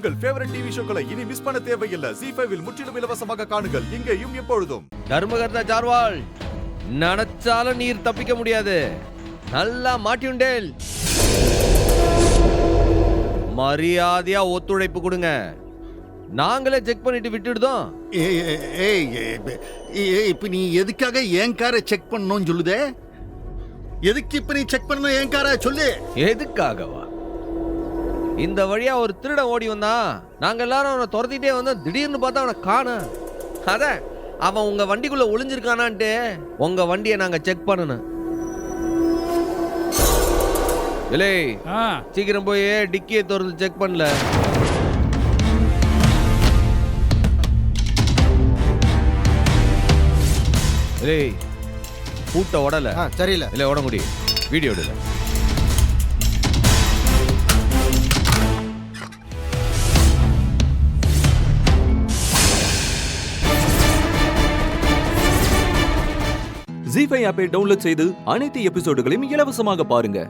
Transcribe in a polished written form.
உங்கள் favourite TV ஷோக்களை இனி miss பண்ண தேவையில்லை. ZEE5 இல் முற்றிலும் இலவசமாக காணுங்கள். இங்கேயும் எப்பொழுதும். தர்மகர்த்தா ஜார்வால், நினைச்சாலும் நீர் தப்பிக்க முடியாது. நல்லா மாட்டியுண்டேல். மரியாதையா ஒத்துழைப்பு கொடுங்க. நாங்களே செக் பண்ணிட்டு விட்டுடுதோம். இப்ப நீ எதுக்காக என் காரை செக் பண்ணணும்னு சொல்லுதே? எதுக்கு இப்ப நீ செக் பண்ணணும் என் காரை சொல்லு? எதுக்காகவா? இந்த வழியா ஒரு திருடன் ஓடி வந்தான். நாங்க எல்லாரும் அவனை துரத்திட்டே வந்தோம். திடீர்னு பார்த்தா அவனை காணோம். அதான் அவன் உங்க வண்டிக்குள்ள ஒளிஞ்சிருக்கானான்ட்டு உங்க வண்டியை நாங்க செக் பண்ணணும். இல்லை, சீக்கிரம் போய் டிக்கியை திறந்து செக் பண்ணல. இல்லை, பூட்ட உடல. சரியில்ல. இல்லை, உட முடியும். வீடியோ எடுல. ZEE5 ஆப்பை டவுன்லோட் செய்து அனைத்து எபிசோடுகளையும் இலவசமாக பாருங்க.